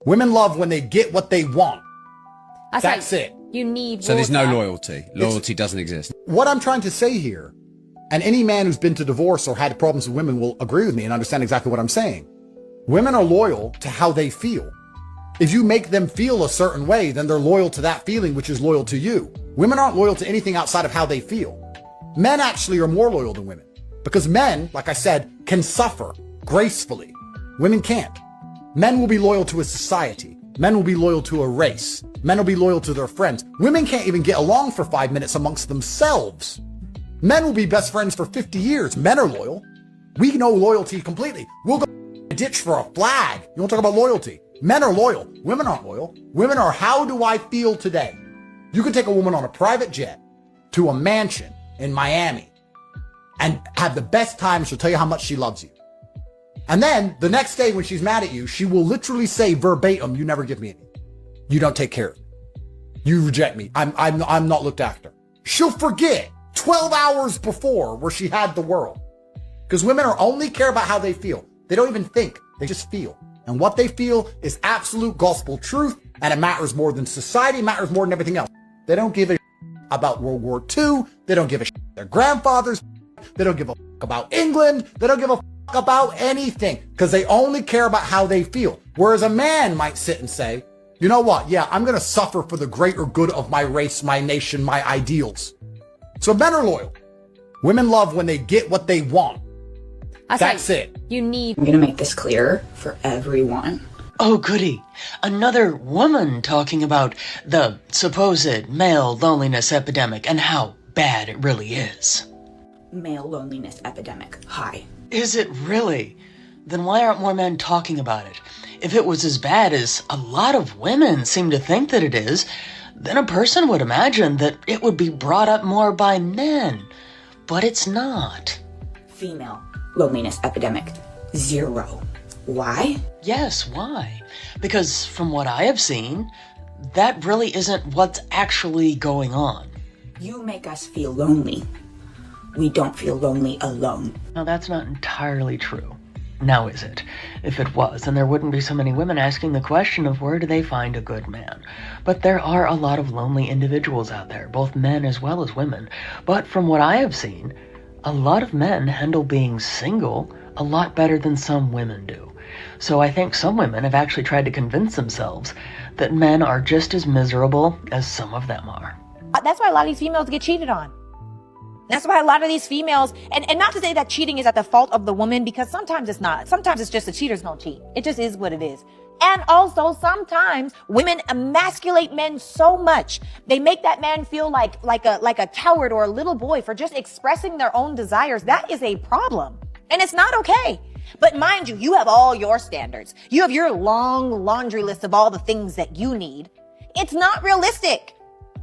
Women love when they get what they want. That's it. You need So there's no loyalty. Loyalty doesn't exist. What I'm trying to say here, and any man who's been to divorce or had problems with women will agree with me and understand exactly what I'm saying. Women are loyal to how they feel. If you make them feel a certain way, then they're loyal to that feeling, which is loyal to you. Women aren't loyal to anything outside of how they feel. Men actually are more loyal than women because men, like I said, can suffer gracefully. Women can't. Men will be loyal to a society. Men will be loyal to a race. Men will be loyal to their friends. Women can't even get along for 5 minutes amongst themselves. Men will be best friends for 50 years. Men are loyal. We know loyalty completely. We'll go a ditch for a flag. You want to talk about loyalty? Men are loyal. Women aren't loyal. Women are, how do I feel today? You can take a woman on a private jet to a mansion in Miami and have the best time. She'll tell you how much she loves you. And then the next day when she's mad at you, she will literally say verbatim, you never give me anything. You don't take care of me. You reject me. I'm not looked after. She'll forget 12 hours before where she had the world. Because women are only care about how they feel. They don't even think. They just feel. And what they feel is absolute gospel truth. And it matters more than society, matters more than everything else. They don't give a about World War II. They don't give a their grandfathers. They don't give a about England. They don't give a about anything because they only care about how they feel. Whereas a man might sit and say, you know what? Yeah, I'm going to suffer for the greater good of my race, my nation, my ideals. So men are loyal. Women love when they get what they want. That's it. You need. I'm going to make this clear for everyone. Oh, goody. Another woman talking about the supposed male loneliness epidemic and how bad it really is. Male loneliness epidemic. Hi. Is it really? Then why aren't more men talking about it? If it was as bad as a lot of women seem to think that it is, then a person would imagine that it would be brought up more by men. But it's not. Female loneliness epidemic. 0. Why? Yes, why? Because from what I have seen, that really isn't what's actually going on. You make us feel lonely. We don't feel lonely alone. Now, that's not entirely true. Now, is it? If it was, then there wouldn't be so many women asking the question of where do they find a good man. But there are a lot of lonely individuals out there, both men as well as women. But from what I have seen, a lot of men handle being single a lot better than some women do. So I think some women have actually tried to convince themselves that men are just as miserable as some of them are. That's why a lot of these females get cheated on. That's why a lot of these females, and not to say that cheating is at the fault of the woman, because sometimes it's not. Sometimes it's just the cheaters don't cheat. It just is what it is. And also sometimes women emasculate men so much. They make that man feel like a coward or a little boy for just expressing their own desires. That is a problem. And it's not okay. But mind you, you have all your standards. You have your long laundry list of all the things that you need. It's not realistic.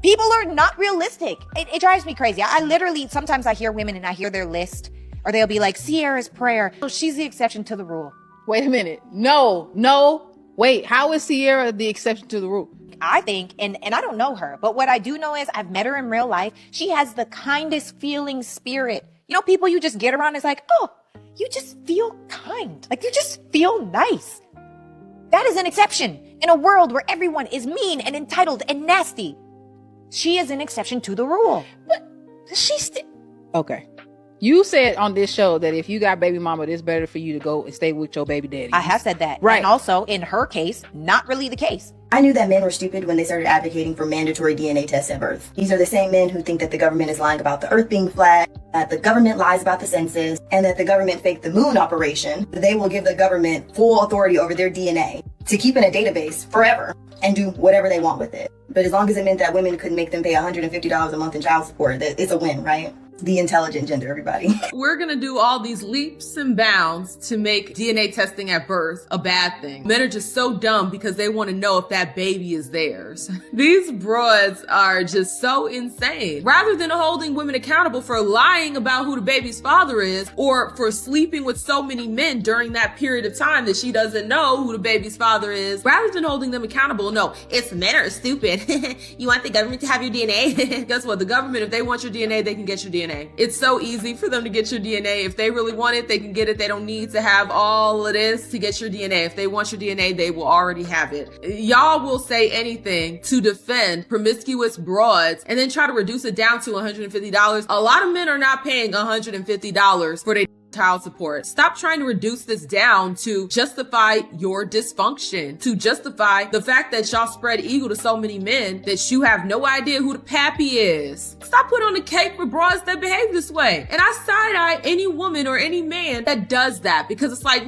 People are not realistic. It drives me crazy. I literally, sometimes I hear women and I hear their list, or they'll be like, Sierra's prayer. So she's the exception to the rule. Wait a minute. No. Wait, how is Sierra the exception to the rule? I think, and I don't know her, but what I do know is I've met her in real life. She has the kindest feeling spirit. You know, people you just get around, it's like, oh, you just feel kind. Like, you just feel nice. That is an exception in a world where everyone is mean and entitled and nasty. She is an exception to the rule. But she's okay. You said on this show that if you got baby mama, it's better for you to go and stay with your baby daddy. I have said that. Right. And also, in her case, not really the case. I knew that men were stupid when they started advocating for mandatory DNA tests at birth. These are the same men who think that the government is lying about the earth being flat, that the government lies about the census, and that the government faked the moon operation. They will give the government full authority over their DNA to keep in a database forever and do whatever they want with it. But as long as it meant that women couldn't make them pay $150 a month in child support, it's a win, right? The intelligent gender, everybody. We're gonna do all these leaps and bounds to make DNA testing at birth a bad thing. Men are just so dumb because they want to know if that baby is theirs. These broads are just so insane. Rather than holding women accountable for lying about who the baby's father is, or for sleeping with so many men during that period of time that she doesn't know who the baby's father is, rather than holding them accountable, no, it's men are stupid. You want the government to have your DNA? Guess what? The government, if they want your DNA, they can get your DNA. DNA. It's so easy for them to get your DNA. If they really want it, they can get it. They don't need to have all of this to get your DNA. If they want your DNA, they will already have it. Y'all will say anything to defend promiscuous broads and then try to reduce it down to $150. A lot of men are not paying $150 for their child support. Stop trying to reduce this down to justify your dysfunction, to justify the fact that y'all spread eagle to so many men that you have no idea who the pappy is. Stop putting on the cake for broads that behave this way. And I side-eye any woman or any man that does that, because it's like,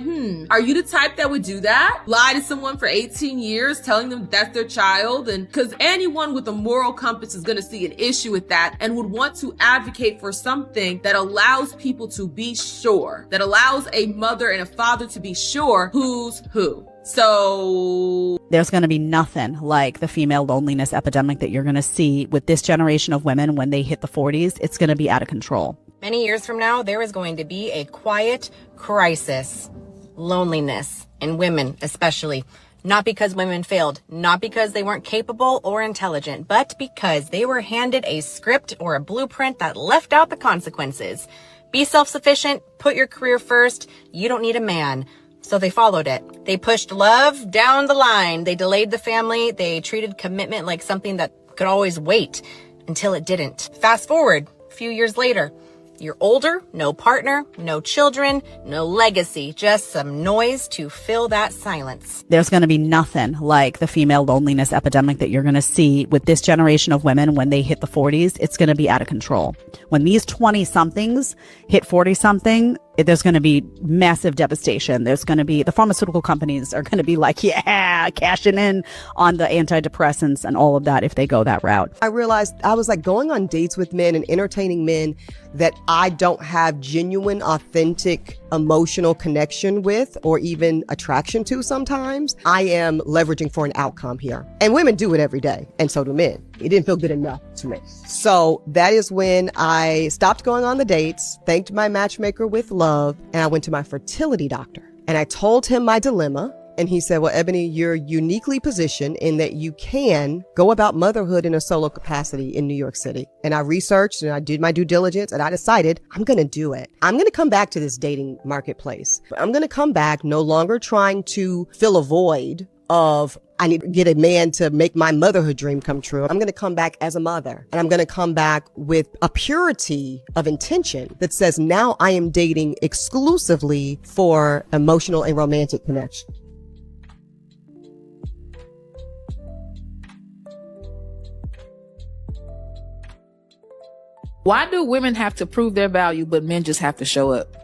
are you the type that would do that? Lie to someone for 18 years telling them that's their child? And because anyone with a moral compass is going to see an issue with that and would want to advocate for something that allows people to be sure, that allows a mother and a father to be sure who's who. So there's going to be nothing like the female loneliness epidemic that you're going to see with this generation of women when they hit the 40s. It's going to be out of control. Many years from now, there is going to be a quiet crisis, loneliness in women especially. Not because women failed, not because they weren't capable or intelligent, but because they were handed a script or a blueprint that left out the consequences. Be self-sufficient, put your career first, you don't need a man. So they followed it. They pushed love down the line. They delayed the family. They treated commitment like something that could always wait until it didn't. Fast forward a few years later. You're older, no partner, no children, no legacy, just some noise to fill that silence. There's going to be nothing like the female loneliness epidemic that you're going to see with this generation of women when they hit the 40s. It's going to be out of control. When these 20-somethings hit 40-something, there's going to be massive devastation. There's going to be, the pharmaceutical companies are going to be like, yeah, cashing in on the antidepressants and all of that if they go that route. I realized I was like going on dates with men and entertaining men that I don't have genuine, authentic, emotional connection with or even attraction to sometimes. I am leveraging for an outcome here. And women do it every day, and so do men. It didn't feel good enough to me. So that is when I stopped going on the dates, thanked my matchmaker with love, and I went to my fertility doctor. And I told him my dilemma. And he said, well, Ebony, you're uniquely positioned in that you can go about motherhood in a solo capacity in New York City. And I researched and I did my due diligence and I decided I'm going to do it. I'm going to come back to this dating marketplace. I'm going to come back no longer trying to fill a void of I need to get a man to make my motherhood dream come true. I'm going to come back as a mother, and I'm going to come back with a purity of intention that says now I am dating exclusively for emotional and romantic connection. Why do women have to prove their value, but men just have to show up?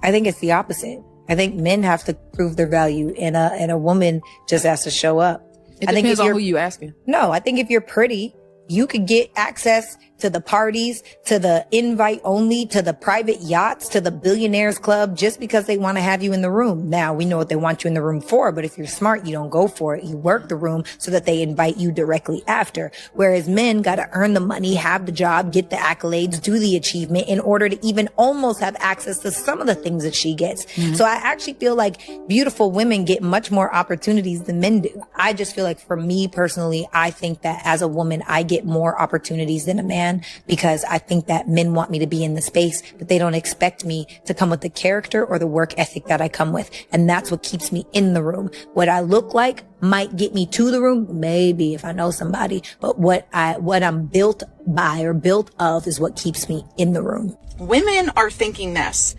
I think it's the opposite. I think men have to prove their value and a woman just has to show up. It depends on who you asking. No, I think if you're pretty, you could get access to the parties, to the invite only, to the private yachts, to the billionaires club, just because they want to have you in the room. Now, we know what they want you in the room for, but if you're smart, you don't go for it. You work the room so that they invite you directly after. Whereas men got to earn the money, have the job, get the accolades, do the achievement in order to even almost have access to some of the things that she gets. Mm-hmm. So I actually feel like beautiful women get much more opportunities than men do. I just feel like for me personally, I think that as a woman, I get more opportunities than a man, because I think that men want me to be in the space, but they don't expect me to come with the character or the work ethic that I come with. And that's what keeps me in the room. What I look like might get me to the room, maybe if I know somebody, but what I'm built by or built of is what keeps me in the room. Women are thinking this: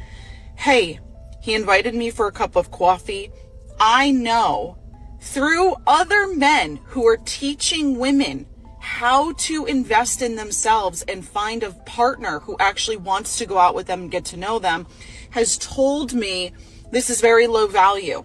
hey, he invited me for a cup of coffee. I know through other men who are teaching women how to invest in themselves and find a partner who actually wants to go out with them and get to know them, has told me this is very low value.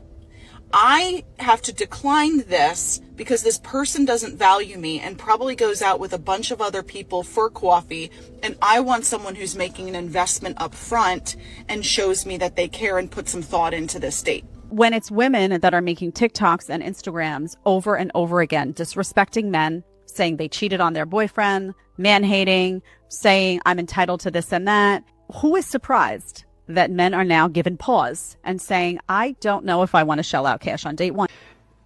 I have to decline this because this person doesn't value me and probably goes out with a bunch of other people for coffee, and I want someone who's making an investment up front and shows me that they care and put some thought into this date. When it's women that are making TikToks and Instagrams over and over again, disrespecting men, saying they cheated on their boyfriend, man-hating, saying I'm entitled to this and that. Who is surprised that men are now given pause and saying, I don't know if I want to shell out cash on date one?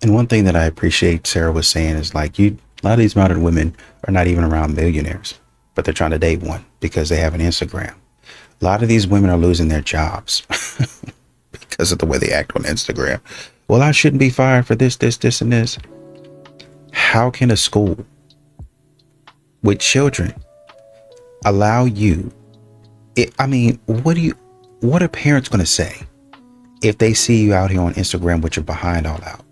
And one thing that I appreciate Sarah was saying is like, a lot of these modern women are not even around millionaires, but they're trying to date one. because they have an Instagram. A lot of these women are losing their jobs because of the way they act on Instagram. Well, I shouldn't be fired for this, and this. How can a school with children allow you? What are parents going to say if they see you out here on Instagram with your behind all out?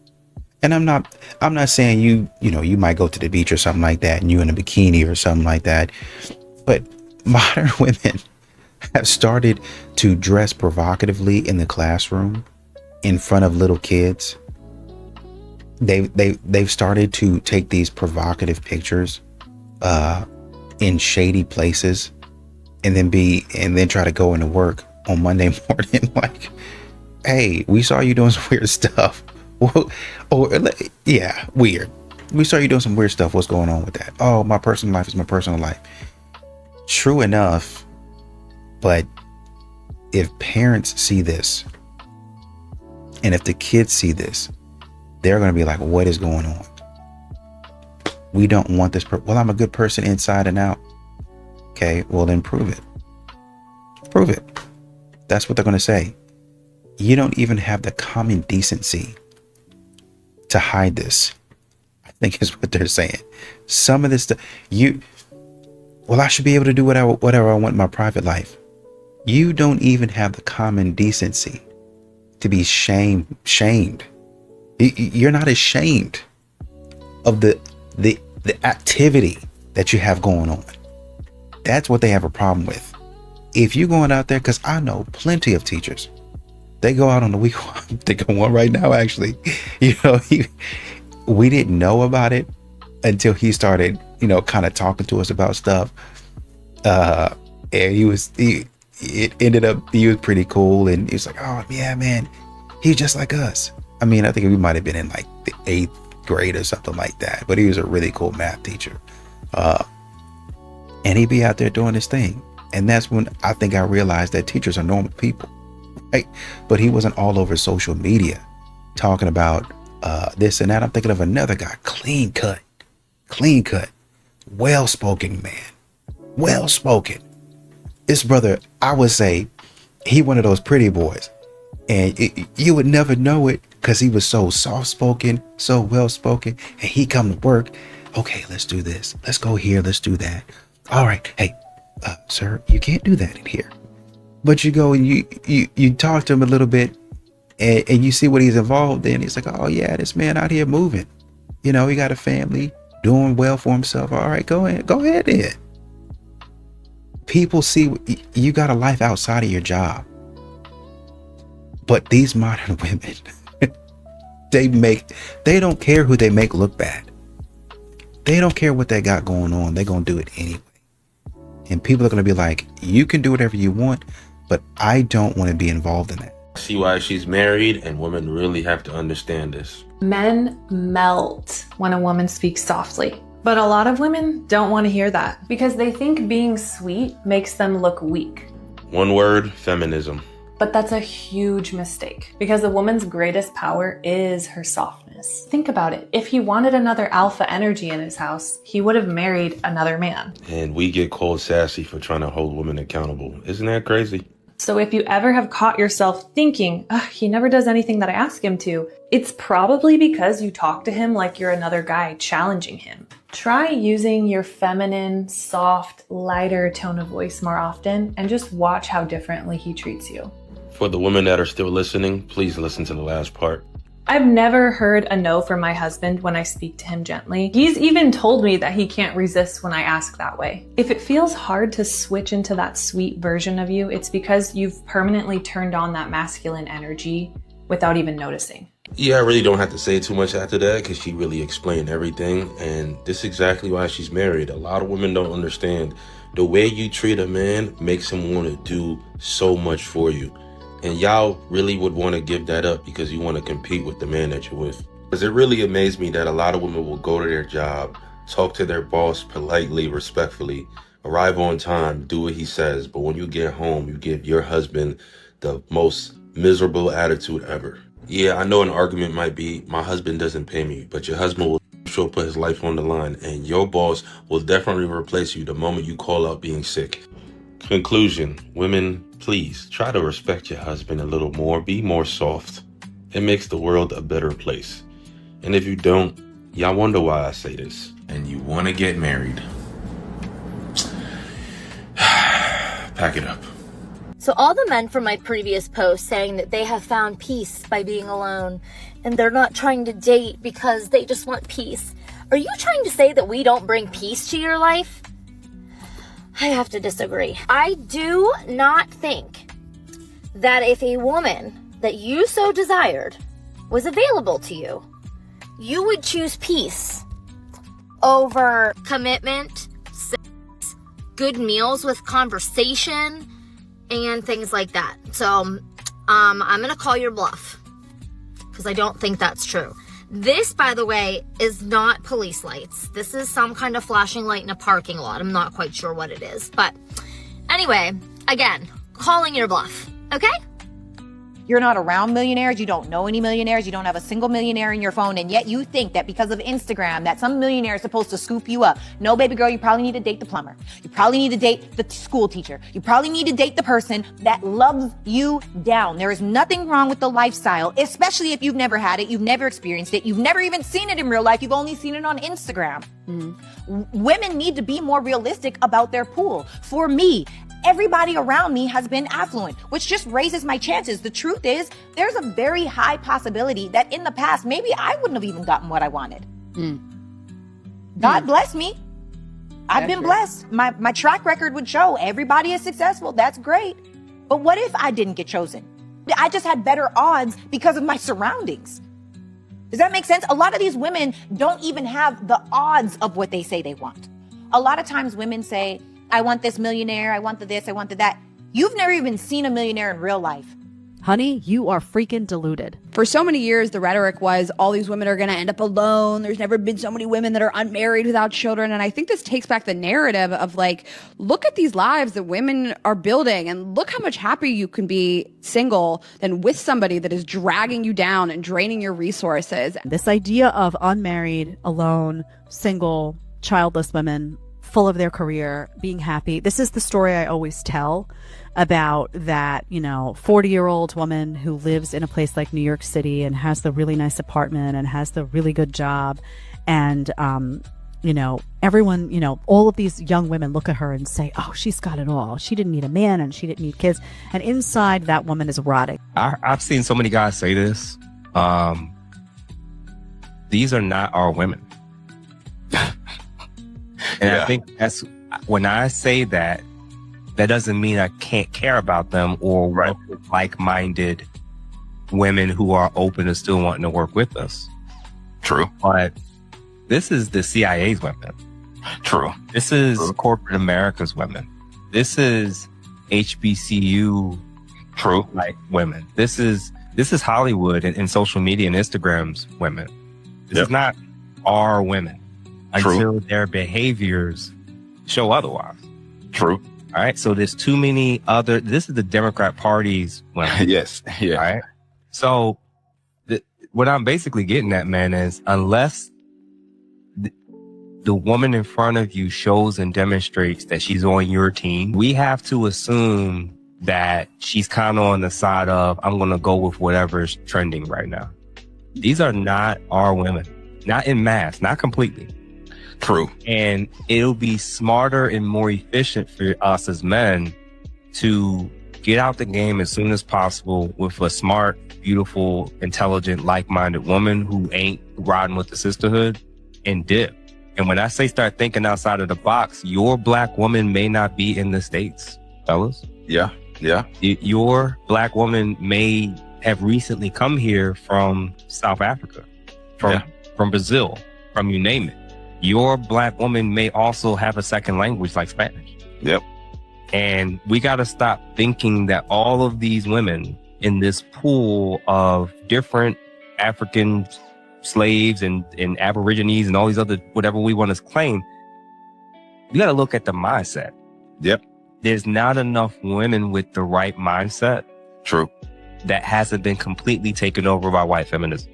And I'm not saying you might go to the beach or something like that and you in a bikini or something like that. But modern women have started to dress provocatively in the classroom in front of little kids. They've started to take these provocative pictures in shady places and then try to go into work on Monday morning like, hey, we saw you doing some weird stuff. Weird. We saw you doing some weird stuff. What's going on with that? Oh, my personal life is my personal life. True enough, but if parents see this and if the kids see this, they're going to be like, what is going on? We don't want this. Well, I'm a good person inside and out. Okay, well then prove it. Prove it. That's what they're going to say. You don't even have the common decency to hide this, I think is what they're saying. Some of this stuff, I should be able to do whatever I want in my private life. You don't even have the common decency to be shamed. You're not ashamed of the activity that you have going on. That's what they have a problem with. If you're going out there, because I know plenty of teachers, they go out on the weekend. I'm thinking one right now, actually. We didn't know about it until he started, kind of talking to us about stuff. And he was pretty cool. And he was like, oh yeah, man, he's just like us. I think we might have been in like the 8th grade or something like that, but he was a really cool math teacher. And he'd be out there doing his thing. And that's when I think I realized that teachers are normal people, right? But he wasn't all over social media talking about this and that. I'm thinking of another guy, clean cut, well-spoken man, well-spoken. This brother, I would say he one of those pretty boys, and you would never know it because he was so soft-spoken, so well-spoken, and he come to work. Okay, let's do this. Let's go here. Let's do that. All right. Hey, sir, you can't do that in here. But you go and you talk to him a little bit and you see what he's involved in. He's like, oh yeah, this man out here moving. He got a family, doing well for himself. All right, go ahead then. People see you got a life outside of your job. But these modern women, they don't care who they make look bad. They don't care what they got going on. They're going to do it anyway. And people are going to be like, you can do whatever you want, but I don't want to be involved in that. I see why she's married, and women really have to understand this. Men melt when a woman speaks softly. But a lot of women don't want to hear that because they think being sweet makes them look weak. One word, feminism. But that's a huge mistake because a woman's greatest power is her softness. Think about it. If he wanted another alpha energy in his house, he would have married another man. And we get called sassy for trying to hold women accountable. Isn't that crazy? So if you ever have caught yourself thinking, he never does anything that I ask him to, it's probably because you talk to him like you're another guy challenging him. Try using your feminine, soft, lighter tone of voice more often and just watch how differently he treats you. For the women that are still listening, please listen to the last part. I've never heard a no from my husband when I speak to him gently. He's even told me that he can't resist when I ask that way. If it feels hard to switch into that sweet version of you, it's because you've permanently turned on that masculine energy without even noticing. Yeah, I really don't have to say too much after that because she really explained everything. And this is exactly why she's married. A lot of women don't understand the way you treat a man makes him want to do so much for you. And y'all really would want to give that up because you want to compete with the man that you're with. Because it really amazed me that a lot of women will go to their job, talk to their boss politely, respectfully, arrive on time, do what he says. But when you get home, you give your husband the most miserable attitude ever. Yeah, I know an argument might be, my husband doesn't pay me, but your husband will put his life on the line, and your boss will definitely replace you the moment you call out being sick. Conclusion, women, please try to respect your husband a little more. Be more soft. It makes the world a better place. And if you don't, y'all wonder why I say this, and you want to get married, pack it up. So all the men from my previous post saying that they have found peace by being alone and they're not trying to date because they just want peace. Are you trying to say that we don't bring peace to your life? I have to disagree. I do not think that if a woman that you so desired was available to you, you would choose peace over commitment, sex, good meals with conversation, and things like that. So I'm gonna call your bluff because I don't think that's true. This, by the way, is not police lights. This is some kind of flashing light in a parking lot. I'm not quite sure what it is. But anyway, again, calling your bluff, okay? You're not around millionaires. You don't know any millionaires. You don't have a single millionaire in your phone. And yet you think that because of Instagram, that some millionaire is supposed to scoop you up. No, baby girl, you probably need to date the plumber. You probably need to date the school teacher. You probably need to date the person that loves you down. There is nothing wrong with the lifestyle, especially if you've never had it. You've never experienced it. You've never even seen it in real life. You've only seen it on Instagram. Women need to be more realistic about their pool. For me, everybody around me has been affluent, which just raises my chances. The truth is, there's a very high possibility that in the past, maybe I wouldn't have even gotten what I wanted. God bless me. I've been blessed. My track record would show everybody is successful. That's great. But what if I didn't get chosen? I just had better odds because of my surroundings. Does that make sense? A lot of these women don't even have the odds of what they say they want. A lot of times women say, I want this millionaire, I want the this, I want the that. You've never even seen a millionaire in real life. Honey, you are freaking deluded. For so many years, the rhetoric was all these women are going to end up alone. There's never been so many women that are unmarried without children. And I think this takes back the narrative of like, look at these lives that women are building and look how much happier you can be single than with somebody that is dragging you down and draining your resources. This idea of unmarried, alone, single, childless women, full of their career, being happy. This is the story I always tell about that, 40-year-old woman who lives in a place like New York City and has the really nice apartment and has the really good job. And, everyone, all of these young women look at her and say, oh, she's got it all. She didn't need a man and she didn't need kids. And inside that woman is rotting. I've seen so many guys say this. These are not our women. And I think that's when I say that, that doesn't mean I can't care about them or work with like-minded women who are open to still wanting to work with us. True. But this is the CIA's women. True. This is corporate America's women. This is HBCU like women. This is Hollywood and social media and Instagram's women. This is not our women. Until their behaviors show otherwise. True. All right. So there's too many other. This is the Democrat Party's women. Yes. Yeah. All right. So what I'm basically getting at, man, is unless the woman in front of you shows and demonstrates that she's on your team, we have to assume that she's kind of on the side of, I'm going to go with whatever's trending right now. These are not our women. Not in mass, not completely. True. And it'll be smarter and more efficient for us as men to get out the game as soon as possible with a smart, beautiful, intelligent, like-minded woman who ain't riding with the sisterhood and dip. And when I say start thinking outside of the box, your black woman may not be in the States, fellas. Yeah. Yeah. Your black woman may have recently come here from South Africa, from Brazil, from you name it. Your black woman may also have a second language like Spanish. Yep. And we got to stop thinking that all of these women in this pool of different African slaves and Aborigines and all these other, whatever we want to claim, you got to look at the mindset. Yep. There's not enough women with the right mindset. True. That hasn't been completely taken over by white feminism.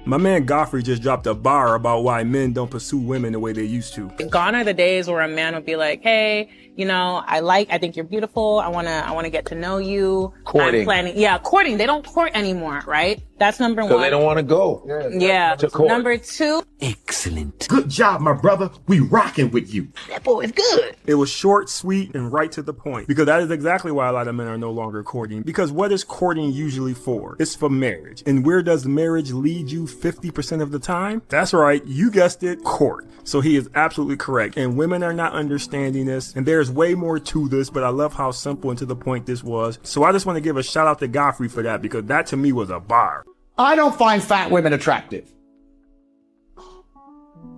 My man Godfrey just dropped a bar about why men don't pursue women the way they used to. Gone are the days where a man would be like, hey, you know, I think you're beautiful. I want to get to know you. Courting. I'm planning. Yeah, courting. They don't court anymore, right? That's number one. So they don't want to go. Yeah. To court. Number two. Excellent. Good job, my brother. We rocking with you. That boy is good. It was short, sweet, and right to the point. Because that is exactly why a lot of men are no longer courting. Because what is courting usually for? It's for marriage. And where does marriage lead you 50% of the time? That's right. You guessed it. Court. So he is absolutely correct. And women are not understanding this. And there's way more to this, but I love how simple and to the point this was. So I just want to give a shout out to Godfrey for that, because that to me was a bar. I don't find fat women attractive.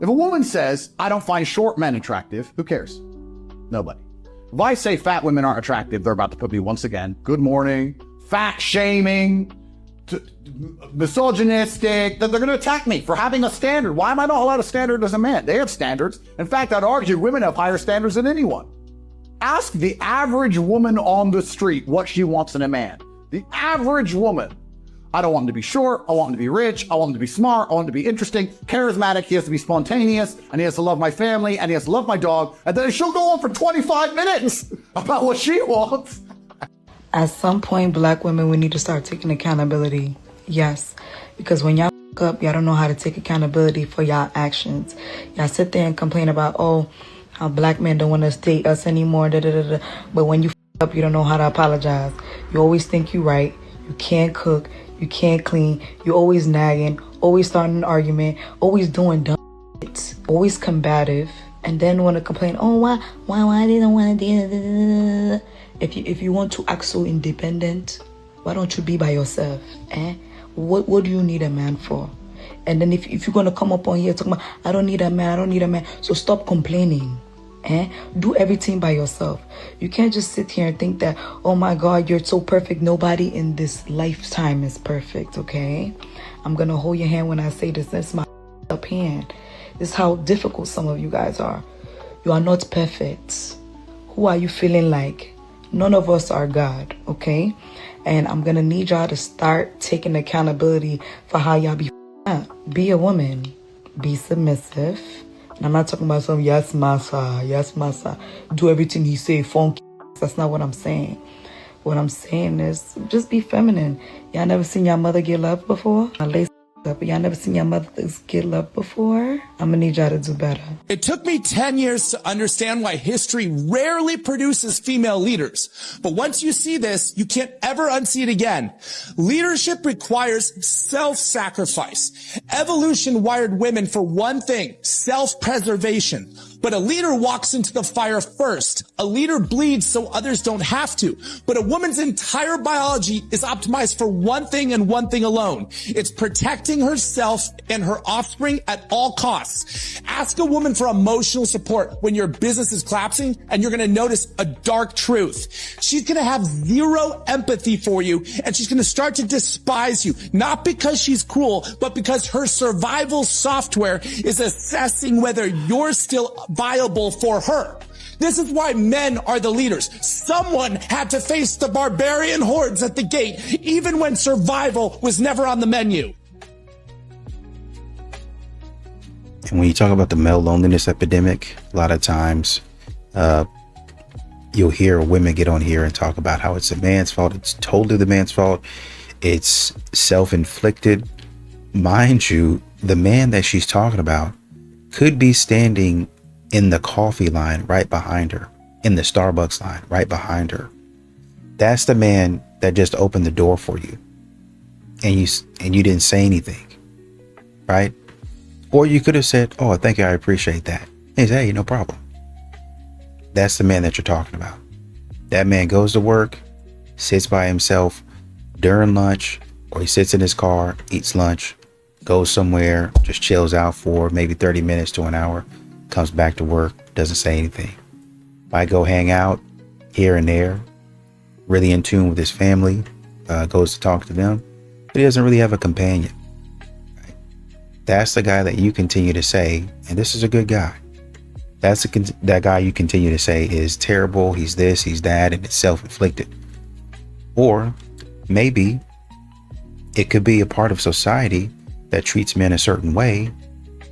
If a woman says, I don't find short men attractive, who cares? Nobody. If I say fat women aren't attractive, they're about to put me once again, good morning, fat shaming, misogynistic, they're going to attack me for having a standard. Why am I not allowed a standard as a man? They have standards. In fact, I'd argue women have higher standards than anyone. Ask the average woman on the street what she wants in a man. The average woman. I don't want him to be short. I want him to be rich. I want him to be smart. I want him to be interesting, charismatic. He has to be spontaneous, and he has to love my family, and he has to love my dog. And then she'll go on for 25 minutes about what she wants. At some point, black women, we need to start taking accountability. Yes, because when y'all f up, y'all don't know how to take accountability for y'all actions. Y'all sit there and complain about, oh, how black men don't want to date us anymore, da da da da. But when you f up, you don't know how to apologize. You always think you right. You can't cook. You can't clean. You're always nagging, always starting an argument, always doing dumb shit, always combative, and then want to complain, oh, why they don't want to do. If you want to act so independent, why don't you be by yourself? What do you need a man for? And then if you're going to come up on here talking about, I don't need a man, so stop complaining. Do everything by yourself. You can't just sit here and think that, oh my God, you're so perfect. Nobody in this lifetime is perfect, okay? I'm gonna hold your hand when I say this. That's my up hand. This is how difficult some of you guys are. You are not perfect. Who are you feeling like? None of us are God, okay? And I'm gonna need y'all to start taking accountability for how y'all be up. Be a woman. Be submissive. And I'm not talking about some yes massa, do everything he say, funky. That's not what I'm saying. What I'm saying is just be feminine. Y'all never seen your mother get love before? Y'all never seen your mothers get love before? I'm gonna need y'all to do better. It took me 10 years to understand why history rarely produces female leaders. But once you see this, you can't ever unsee it again. Leadership requires self-sacrifice. Evolution wired women for one thing, self-preservation. But a leader walks into the fire first. A leader bleeds so others don't have to. But a woman's entire biology is optimized for one thing and one thing alone. It's protecting herself and her offspring at all costs. Ask a woman for emotional support when your business is collapsing, and you're going to notice a dark truth. She's going to have zero empathy for you, and she's going to start to despise you, not because she's cruel, but because her survival software is assessing whether you're still viable for her. This is why men are the leaders. Someone had to face the barbarian hordes at the gate, even when survival was never on the menu. And when you talk about the male loneliness epidemic, a lot of times you'll hear women get on here and talk about how it's the man's fault. It's totally the man's fault. It's self-inflicted. Mind you, the man that she's talking about could be standing in the coffee line right behind her, in the Starbucks line right behind her. That's the man that just opened the door for you, and you didn't say anything, right? Or you could have said, oh, thank you, I appreciate that. He said, hey, no problem. That's the man that you're talking about. That man goes to work, sits by himself during lunch, or he sits in his car, eats lunch, goes somewhere, just chills out for maybe 30 minutes to an hour, comes back to work, doesn't say anything. Might go hang out here and there, really in tune with his family, goes to talk to them, but he doesn't really have a companion. Right? That's the guy that you continue to say, and this is a good guy. That's that guy you continue to say is terrible, he's this, he's that, and it's self-inflicted. Or maybe it could be a part of society that treats men a certain way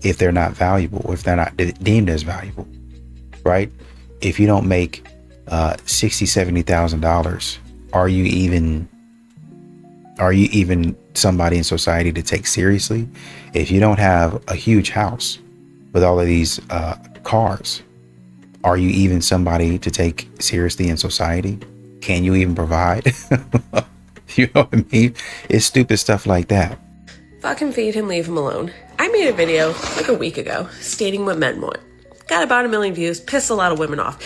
if they're not valuable, or if they're not deemed as valuable, right? If you don't make $60,000-$70,000, are you even somebody in society to take seriously? If you don't have a huge house with all of these cars, are you even somebody to take seriously in society? Can you even provide? You know what I mean? It's stupid stuff like that. Fuck him, feed him, leave him alone. I made a video like a week ago stating what men want. Got about 1 million views, pissed a lot of women off.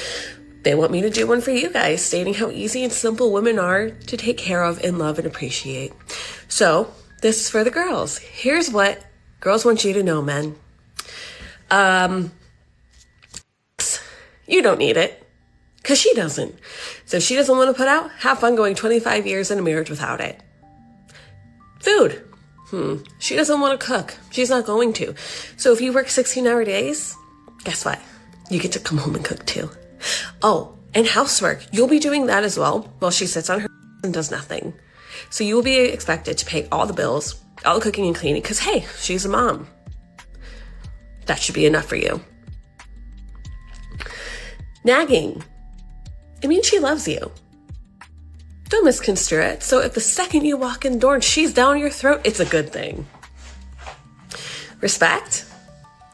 They want me to do one for you guys, stating how easy and simple women are to take care of and love and appreciate. So, this is for the girls. Here's what girls want you to know, men. You don't need it, because she doesn't. So if she doesn't want to put out, have fun going 25 years in a marriage without it. Food. She doesn't want to cook. She's not going to. So if you work 16-hour days, guess what? You get to come home and cook too. Oh, and housework. You'll be doing that as well while she sits on her and does nothing. So you will be expected to pay all the bills, all the cooking and cleaning, because hey, she's a mom. That should be enough for you. Nagging. It means she loves you. Don't misconstrue it. So if the second you walk in the door and she's down your throat, it's a good thing. Respect.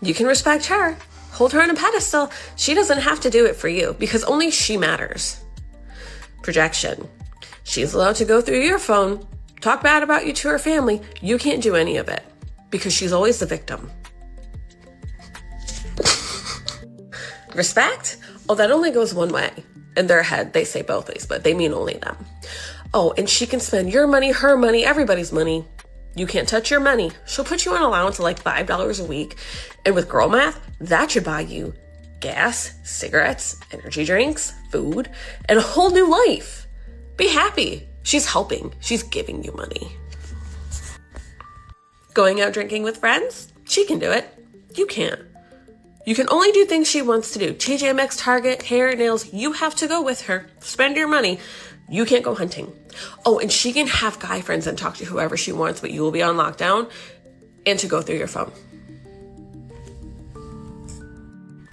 You can respect her. Hold her on a pedestal. She doesn't have to do it for you because only she matters. Projection. She's allowed to go through your phone, talk bad about you to her family. You can't do any of it because she's always the victim. Respect? Oh, that only goes one way. In their head, they say both ways, but they mean only them. Oh, and she can spend your money, her money, everybody's money. You can't touch your money. She'll put you on allowance of like $5 a week. And with girl math, that should buy you gas, cigarettes, energy drinks, food, and a whole new life. Be happy. She's helping. She's giving you money. Going out drinking with friends? She can do it. You can't. You can only do things she wants to do. TJ Maxx, Target, hair, nails, you have to go with her. Spend your money. You can't go hunting. Oh, and she can have guy friends and talk to whoever she wants, but you will be on lockdown and to go through your phone.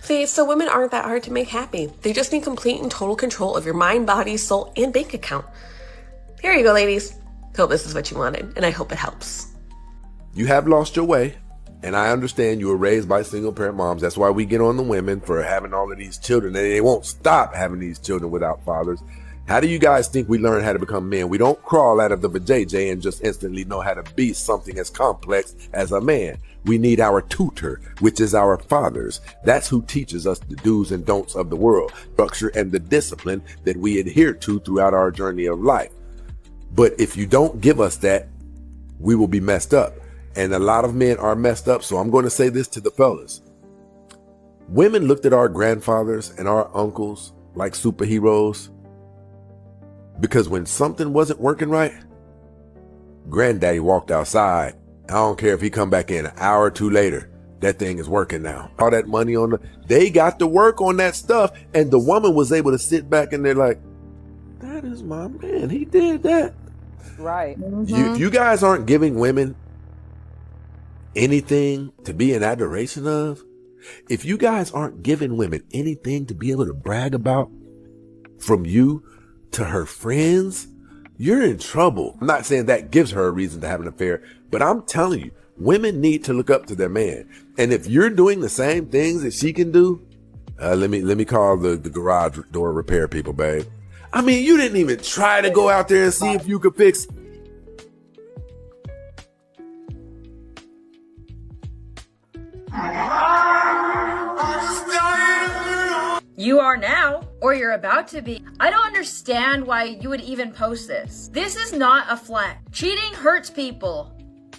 See, so women aren't that hard to make happy. They just need complete and total control of your mind, body, soul, and bank account. Here you go, ladies. Hope this is what you wanted, and I hope it helps. You have lost your way. And I understand you were raised by single parent moms. That's why we get on the women for having all of these children. And they won't stop having these children without fathers. How do you guys think we learn how to become men? We don't crawl out of the vajayjay and just instantly know how to be something as complex as a man. We need our tutor, which is our fathers. That's who teaches us the do's and don'ts of the world, structure, and the discipline that we adhere to throughout our journey of life. But if you don't give us that, we will be messed up. And a lot of men are messed up. So I'm going to say this to the fellas. Women looked at our grandfathers and our uncles like superheroes because when something wasn't working right, granddaddy walked outside. I don't care if he come back in an hour or two later. That thing is working now. All that money they got to work on that stuff. And the woman was able to sit back and they're like, that is my man. He did that. Right. If you guys aren't giving women anything to be in adoration of, if you guys aren't giving women anything to be able to brag about from you to her friends, you're in trouble. I'm not saying that gives her a reason to have an affair, but I'm telling you, women need to look up to their man. And if you're doing the same things that she can do, let me call the garage door repair people, babe. I mean, you didn't even try to go out there and see if you could fix. You are now, or you're about to be. I don't understand why you would even post this. This is not a flex. Cheating hurts people.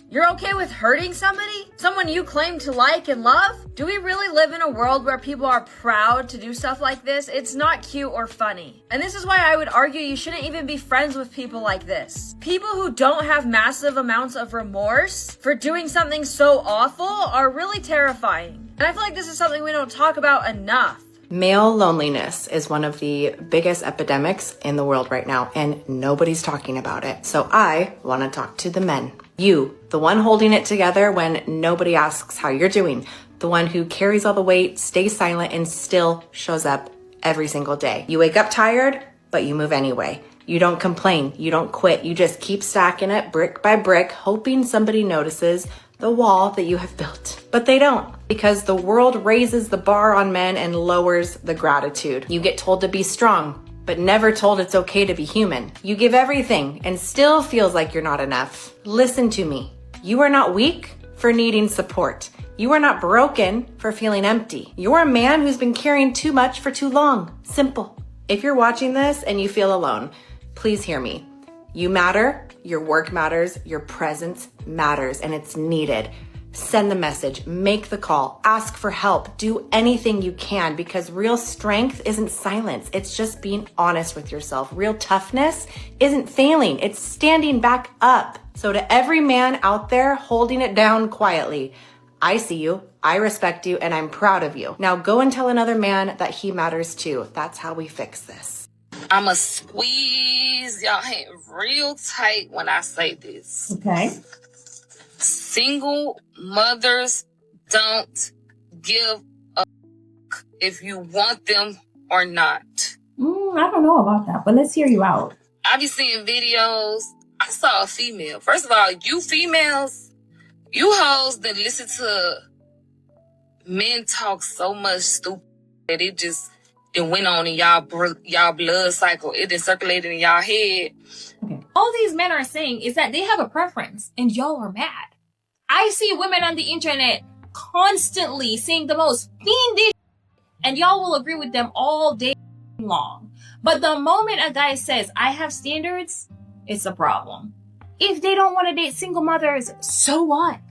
You're okay with hurting somebody? Someone you claim to like and love? Do we really live in a world where people are proud to do stuff like this? It's not cute or funny. And this is why I would argue you shouldn't even be friends with people like this. People who don't have massive amounts of remorse for doing something so awful are really terrifying. And I feel like this is something we don't talk about enough. Male loneliness is one of the biggest epidemics in the world right now, and nobody's talking about it. So I want to talk to the men. You, the one holding it together when nobody asks how you're doing, the one who carries all the weight, stays silent, and still shows up every single day. You wake up tired, but you move anyway. You don't complain, you don't quit, you just keep stacking it brick by brick, hoping somebody notices the wall that you have built. But they don't, because the world raises the bar on men and lowers the gratitude. You get told to be strong, but never told it's okay to be human. You give everything and still feels like you're not enough. Listen to me. You are not weak for needing support. You are not broken for feeling empty. You're a man who's been carrying too much for too long. Simple. If you're watching this and you feel alone, please hear me. You matter, your work matters, your presence matters, and it's needed. Send the message, make the call, ask for help, do anything you can, because real strength isn't silence. It's just being honest with yourself. Real toughness isn't failing. It's standing back up. So to every man out there holding it down quietly, I see you, I respect you, and I'm proud of you. Now go and tell another man that he matters too. That's how we fix this. I'ma squeeze y'all hand real tight when I say this. Okay. Single mothers don't give a if you want them or not. I don't know about that, but let's hear you out. I be seeing videos. I saw a female. First of all, you females, you hoes that listen to men talk so much stupid that it went on in y'all blood cycle. It done circulated in y'all head. All these men are saying is that they have a preference and y'all are mad. I see women on the internet constantly saying the most fiendish, and y'all will agree with them all day long. But the moment a guy says, I have standards, it's a problem. If they don't want to date single mothers, so what?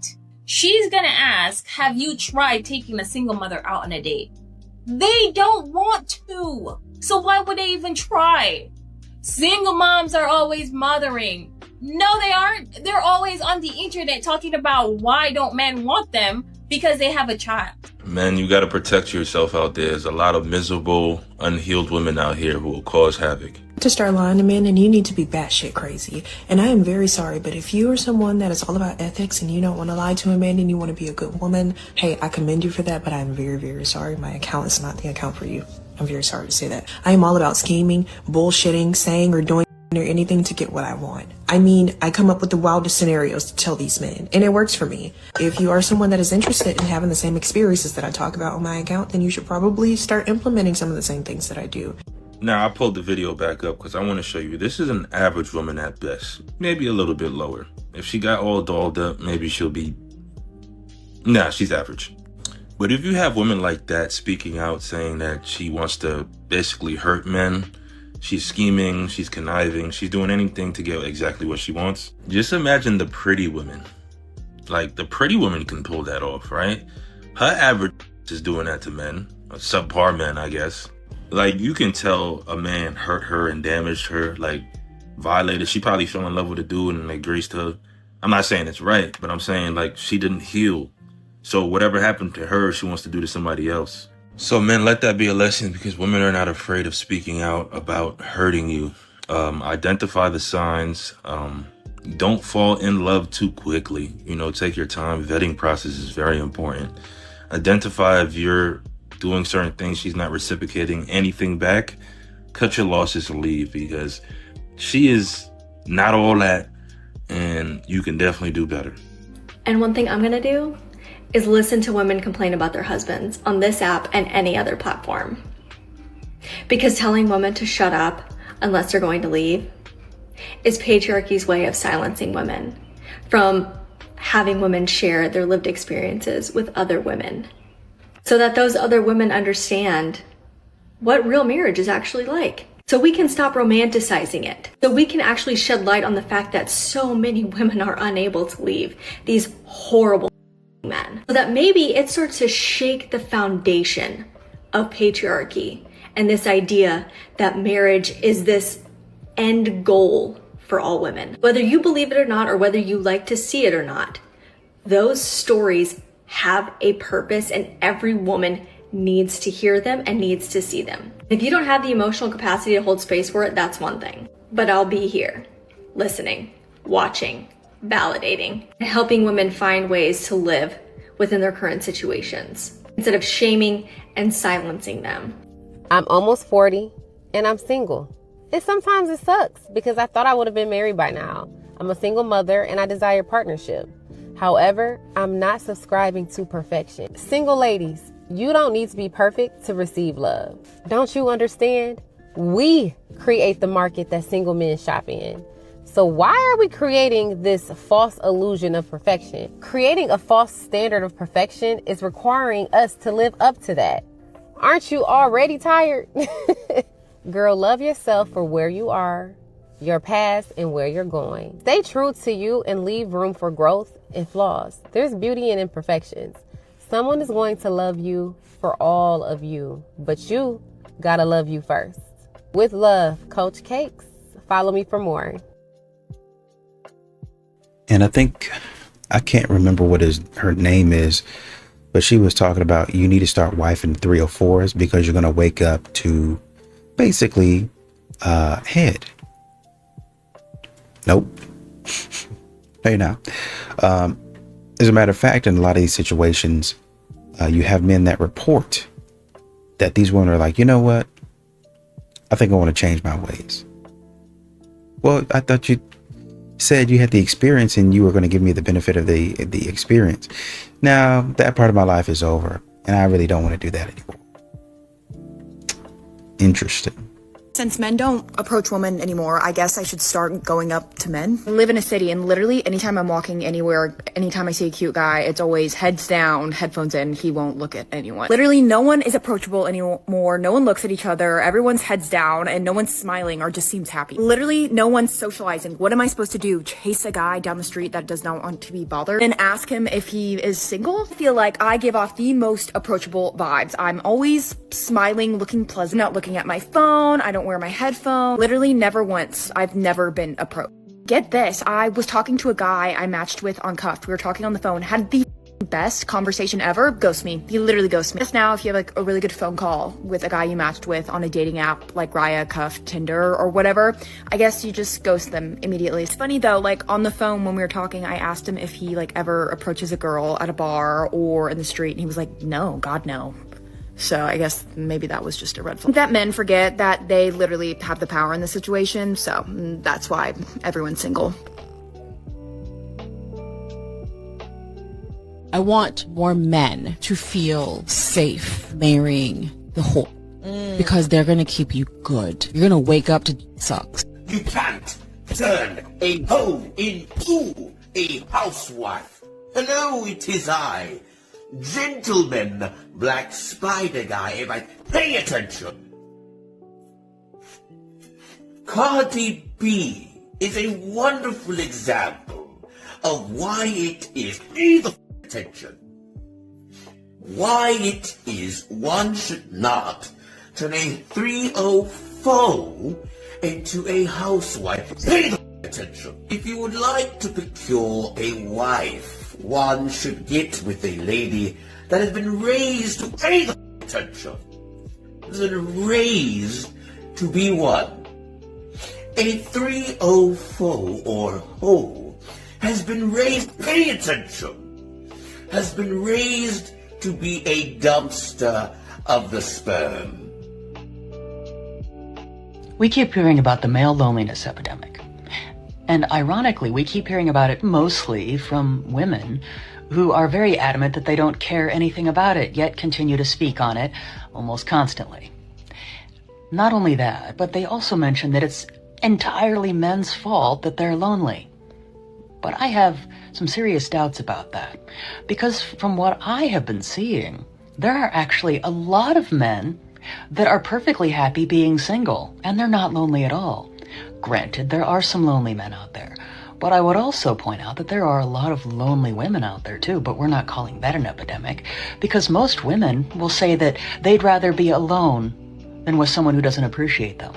She's gonna ask, have you tried taking a single mother out on a date? They don't want to. So why would they even try? Single moms are always mothering. No, they aren't. They're always on the internet talking about why don't men want them because they have a child. Man, you gotta protect yourself out there. There's a lot of miserable, unhealed women out here who will cause havoc. To start lying to men, and you need to be batshit crazy. And I am very sorry, but if you are someone that is all about ethics and you don't want to lie to a man and you want to be a good woman, hey, I commend you for that, but I'm very, very sorry. My account is not the account for you. I'm very sorry to say that. I am all about scheming, bullshitting, saying or doing or anything to get what I want. I mean, I come up with the wildest scenarios to tell these men, and it works for me. If you are someone that is interested in having the same experiences that I talk about on my account, then you should probably start implementing some of the same things that I do. Now, I pulled the video back up because I want to show you. This is an average woman at best. Maybe a little bit lower. If she got all dolled up, maybe she'll be... Nah, she's average. But if you have women like that speaking out saying that she wants to basically hurt men, she's scheming, she's conniving, she's doing anything to get exactly what she wants. Just imagine the pretty women. Like, the pretty women can pull that off, right? Her average is doing that to men. Subpar men, I guess. Like, you can tell a man hurt her and damaged her, like, violated. She probably fell in love with a dude and they graced her. I'm not saying it's right, but I'm saying, like, she didn't heal. So whatever happened to her, she wants to do to somebody else. So men, let that be a lesson, because women are not afraid of speaking out about hurting you. Identify the signs. Don't fall in love too quickly. You know, take your time. Vetting process is very important. Identify if you're doing certain things, she's not reciprocating anything back. Cut your losses and leave, because she is not all that, and you can definitely do better. And one thing I'm gonna do is listen to women complain about their husbands on this app and any other platform. Because telling women to shut up unless they're going to leave is patriarchy's way of silencing women from having women share their lived experiences with other women, so that those other women understand what real marriage is actually like. So we can stop romanticizing it. So we can actually shed light on the fact that so many women are unable to leave these horrible men. So that maybe it starts to shake the foundation of patriarchy and this idea that marriage is this end goal for all women. Whether you believe it or not, or whether you like to see it or not, those stories have a purpose, and every woman needs to hear them and needs to see them. If you don't have the emotional capacity to hold space for it, that's one thing. But I'll be here, listening, watching, validating, and helping women find ways to live within their current situations instead of shaming and silencing them. I'm almost 40 and I'm single. And sometimes it sucks because I thought I would have been married by now. I'm a single mother and I desire partnership. However, I'm not subscribing to perfection. Single ladies, you don't need to be perfect to receive love. Don't you understand? We create the market that single men shop in. So why are we creating this false illusion of perfection? Creating a false standard of perfection is requiring us to live up to that. Aren't you already tired? Girl, love yourself for where you are, your past, and where you're going. Stay true to you and leave room for growth and flaws. There's beauty in imperfections. Someone is going to love you for all of you, but you gotta love you first. With love, Coach Cakes. Follow me for more. And I think, I can't remember what her name is, but she was talking about you need to start wifing 304s because you're going to wake up to basically head. Nope. No, you're not. As a matter of fact, in a lot of these situations, you have men that report that these women are like, you know what? I think I want to change my ways. Well, I thought you said you had the experience and you were going to give me the benefit of the experience. Now that part of my life is over and I really don't want to do that anymore. Interesting. Since men don't approach women anymore, I guess I should start going up to men. I live in a city and literally anytime I'm walking anywhere, anytime I see a cute guy, it's always heads down, headphones in, he won't look at anyone. Literally no one is approachable anymore, no one looks at each other, everyone's heads down and no one's smiling or just seems happy. Literally no one's socializing. What am I supposed to do? Chase a guy down the street that does not want to be bothered and ask him if he is single? I feel like I give off the most approachable vibes. I'm always smiling, looking pleasant, not looking at my phone, I don't wear my headphones. Literally never once. I've never been approached. Get this, I was talking to a guy I matched with on Cuffed. We were talking on the phone, had the best conversation ever. Ghost me. He literally ghosts me. Just now, if you have like a really good phone call with a guy you matched with on a dating app like Raya, Cuffed, Tinder, or whatever, I guess you just ghost them immediately. It's funny though, like on the phone when we were talking, I asked him if he like ever approaches a girl at a bar or in the street, and he was like, no, God, no. So I guess maybe that was just a red flag. That men forget that they literally have the power in the situation, so that's why everyone's single. I want more men to feel safe marrying the whore because they're gonna keep you good. You're gonna wake up to sucks. You can't turn a hoe into a housewife. Hello, it is I. Gentleman, Black Spider Guy, everybody, pay attention. Cardi B is a wonderful example of why it is, pay the attention, why it is one should not turn a 304 into a housewife. Pay the attention. If you would like to procure a wife, one should get with a lady that has been raised to pay the attention. Has been raised to be one. A 304 or hoe has been raised, pay attention, has been raised to be a dumpster of the sperm. We keep hearing about the male loneliness epidemic. And ironically, we keep hearing about it mostly from women who are very adamant that they don't care anything about it, yet continue to speak on it almost constantly. Not only that, but they also mention that it's entirely men's fault that they're lonely. But I have some serious doubts about that, because from what I have been seeing, there are actually a lot of men that are perfectly happy being single, and they're not lonely at all. Granted, there are some lonely men out there, but I would also point out that there are a lot of lonely women out there too, but we're not calling that an epidemic, because most women will say that they'd rather be alone than with someone who doesn't appreciate them.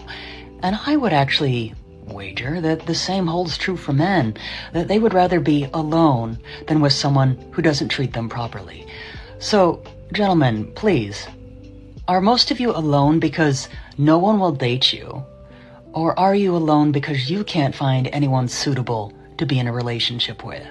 And I would actually wager that the same holds true for men, that they would rather be alone than with someone who doesn't treat them properly. So, gentlemen, please, are most of you alone because no one will date you? Or are you alone because you can't find anyone suitable to be in a relationship with.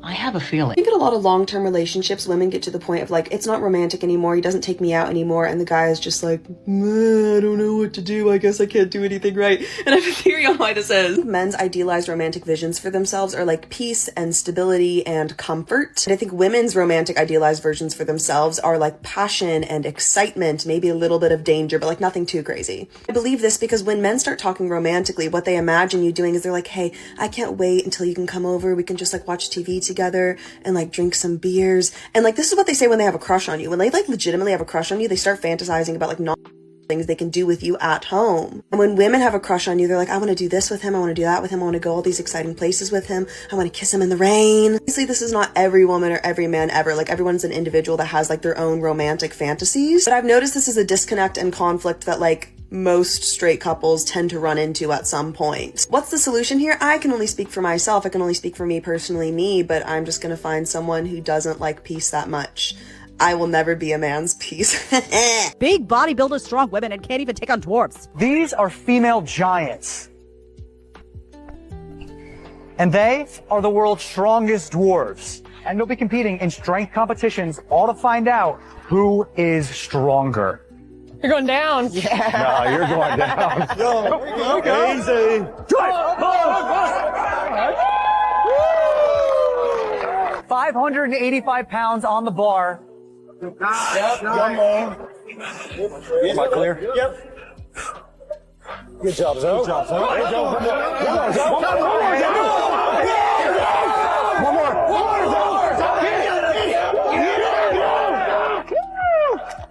I have a feeling. I think in a lot of long-term relationships, women get to the point of like, it's not romantic anymore. He doesn't take me out anymore. And the guy is just like, I don't know what to do. I guess I can't do anything right. And I have a theory on why this is. Men's idealized romantic visions for themselves are like peace and stability and comfort. And I think women's romantic idealized versions for themselves are like passion and excitement, maybe a little bit of danger, but like nothing too crazy. I believe this because when men start talking romantically, what they imagine you doing is they're like, hey, I can't wait until you can come over. We can just like watch TV together and like drink some beers. And like, this is what they say when they have a crush on you. When they like legitimately have a crush on you, they start fantasizing about like things they can do with you at home. And when women have a crush on you, they're like, I want to do this with him. I want to do that with him. I want to go all these exciting places with him. I want to kiss him in the rain. Obviously, this is not every woman or every man ever. Like everyone's an individual that has like their own romantic fantasies. But I've noticed this is a disconnect and conflict that like most straight couples tend to run into at some point. What's the solution here? I can only speak for myself. I can only speak for me personally, but I'm just gonna find someone who doesn't like peace that much. I will never be a man's peace. Big bodybuilders, strong women, and can't even take on dwarfs. These are female giants. And they are the world's strongest dwarves. And they'll be competing in strength competitions, all to find out who is stronger. You're going down. Yeah. No, you're going down. Go. Easy. 585 pounds on the bar. Yep. One more. Am I clear? Yep. Good job, Zoe. Good job, Zoe. Good job. One more.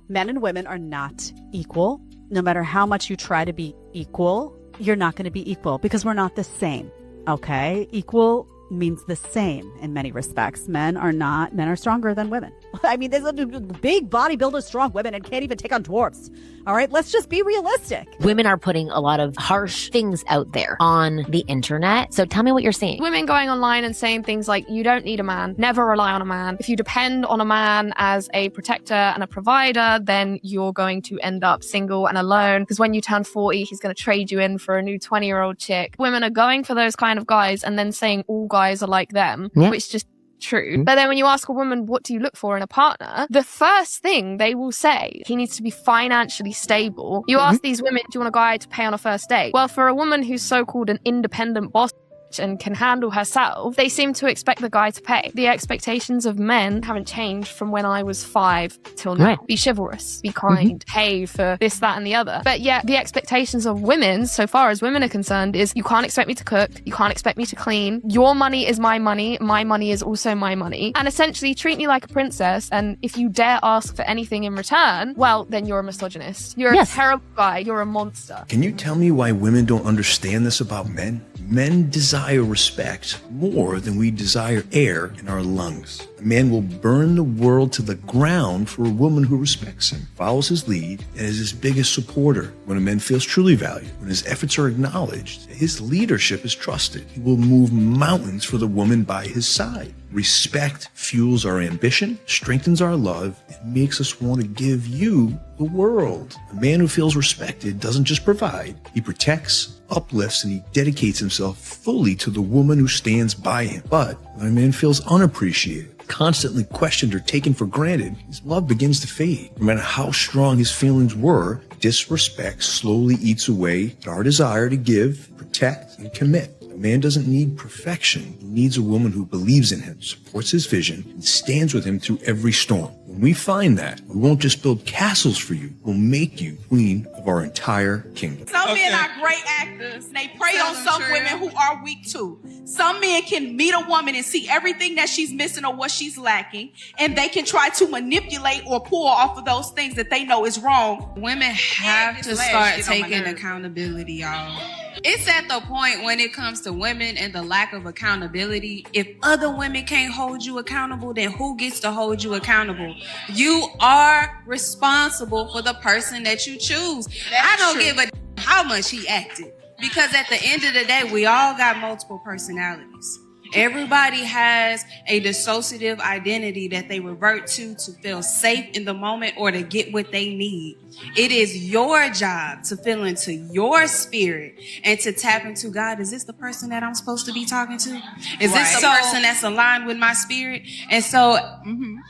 Men and women are not equal. No matter how much you try to be equal, you're not going to be equal because we're not the same. Okay? Equal means the same in many respects. Men are stronger than women. I mean, there's a big bodybuilders, strong women, and can't even take on dwarfs. All right, let's just be realistic. Women are putting a lot of harsh things out there on the internet. So tell me what you're seeing. Women going online and saying things like, you don't need a man, never rely on a man. If you depend on a man as a protector and a provider, then you're going to end up single and alone. Because when you turn 40, he's going to trade you in for a new 20-year-old chick. Women are going for those kind of guys and then saying all guys are like them, which just true. But then when you ask a woman, what do you look for in a partner? The first thing they will say, he needs to be financially stable. You ask these women, do you want a guy to pay on a first date? Well, for a woman who's so-called an independent boss and can handle herself, they seem to expect the guy to pay. The expectations of men haven't changed from when I was 5 till now. Be chivalrous, be kind, pay for this, that, and the other. But yet the expectations of women, so far as women are concerned, is you can't expect me to cook, you can't expect me to clean, your money is my money is also my money, and essentially treat me like a princess, and if you dare ask for anything in return, well, then you're a misogynist. You're a terrible guy, you're a monster. Can you tell me why women don't understand this about men? Men desire respect more than we desire air in our lungs. A man will burn the world to the ground for a woman who respects him, follows his lead, and is his biggest supporter. When a man feels truly valued, when his efforts are acknowledged, his leadership is trusted. He will move mountains for the woman by his side. Respect fuels our ambition, strengthens our love, and makes us want to give you the world. A man who feels respected doesn't just provide, he protects, uplifts, and he dedicates himself fully to the woman who stands by him. But when a man feels unappreciated, constantly questioned or taken for granted, his love begins to fade. No matter how strong his feelings were, disrespect slowly eats away at our desire to give, protect, and commit. A man doesn't need perfection. He needs a woman who believes in him, supports his vision, and stands with him through every storm. When we find that, we won't just build castles for you, we'll make you queen of our entire kingdom. Some men are great actors. They prey on some women who are weak too. Some men can meet a woman and see everything that she's missing or what she's lacking, and they can try to manipulate or pull off of those things that they know is wrong. Women have to start taking accountability, y'all. It's at the point when it comes to women and the lack of accountability. If other women can't hold you accountable, then who gets to hold you accountable? You are responsible for the person that you choose. I don't give a how much he acted, because at the end of the day, we all got multiple personalities. Everybody has a dissociative identity that they revert to feel safe in the moment or to get what they need. It is your job to feel into your spirit and to tap into, God, is this the person that I'm supposed to be talking to? Is this the person that's aligned with my spirit? And so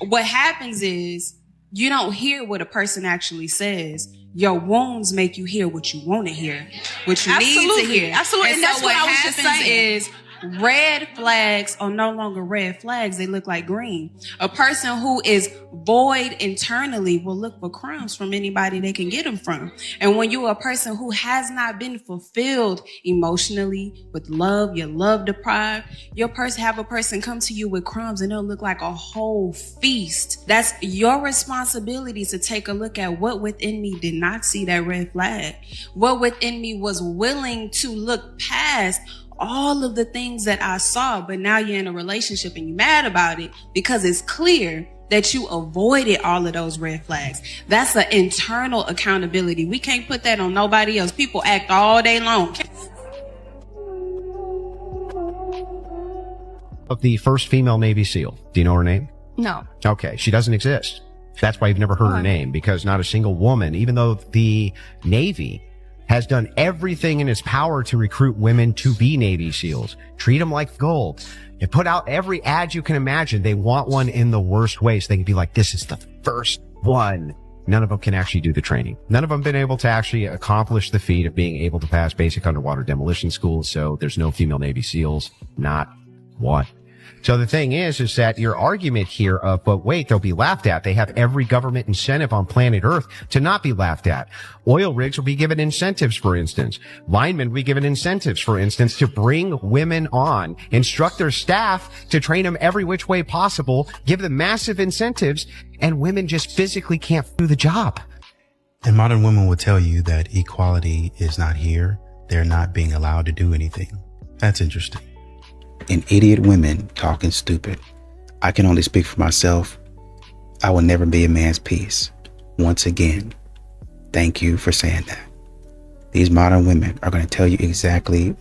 what happens is you don't hear what a person actually says. Your wounds make you hear what you want to hear, what you need to hear. Absolutely. And that's so what I was happens just saying. is red flags are no longer red flags. They look like green. A person who is void internally will look for crumbs from anybody they can get them from. And when you're a person who has not been fulfilled emotionally with love, you're love deprived, have a person come to you with crumbs and it'll look like a whole feast. That's your responsibility to take a look at what within me did not see that red flag. What within me was willing to look past all of the things that I saw, but now you're in a relationship and you're mad about it because it's clear that you avoided all of those red flags. That's an internal accountability. We can't put that on nobody else. People act all day long. Of the first female Navy SEAL, do you know her name? No. Okay, she doesn't exist. That's why you've never heard her name, because not a single woman, even though the Navy has done everything in its power to recruit women to be Navy SEALs, treat them like gold, and put out every ad you can imagine. They want one in the worst way so they can be like, this is the first one. None of them can actually do the training. None of them have been able to actually accomplish the feat of being able to pass basic underwater demolition school. So there's no female Navy SEALs, not one. So the thing is that your argument here of, but wait, they'll be laughed at. They have every government incentive on planet Earth to not be laughed at. Oil rigs will be given incentives, for instance. Linemen will be given incentives, for instance, to bring women on, instruct their staff to train them every which way possible, give them massive incentives, and women just physically can't do the job. And modern women will tell you that equality is not here. They're not being allowed to do anything. That's interesting. And idiot women talking stupid. I can only speak for myself. I will never be a man's piece. Once again, thank you for saying that. These modern women are going to tell you exactly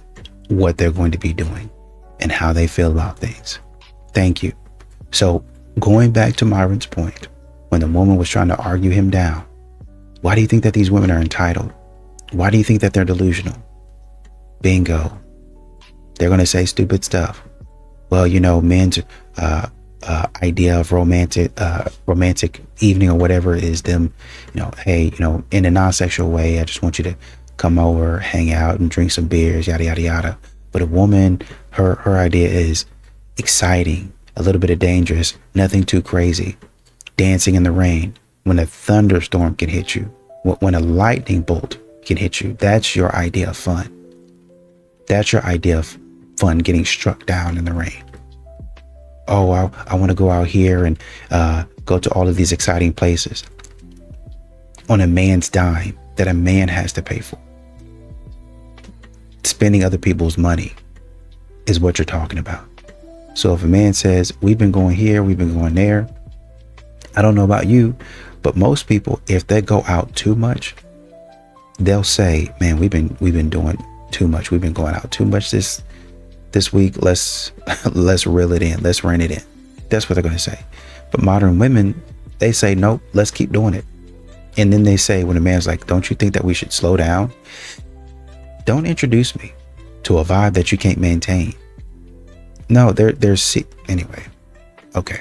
what they're going to be doing and how they feel about things. Thank you. So going back to Myron's point, when the woman was trying to argue him down, why do you think that these women are entitled? Why do you think that they're delusional? Bingo. They're going to say stupid stuff. Well, you know, men's idea of romantic evening or whatever is them, you know, hey, you know, in a non-sexual way, I just want you to come over, hang out and drink some beers, yada, yada, yada. But a woman, her idea is exciting, a little bit of dangerous, nothing too crazy. Dancing in the rain, when a thunderstorm can hit you, when a lightning bolt can hit you, that's your idea of fun. That's your idea of fun, getting struck down in the rain. Oh, I want to go out here and go to all of these exciting places on a man's dime that a man has to pay for. Spending other people's money is what you're talking about. So if a man says, we've been going here, we've been going there, I don't know about you, but most people, if they go out too much, they'll say, man, we've been doing too much. We've been going out too much this week. Let's reel it in. Let's rein it in. That's what they're going to say. But modern women, they say, nope, let's keep doing it. And then they say, when a man's like, don't you think that we should slow down? Don't introduce me to a vibe that you can't maintain. No, there's anyway. Okay.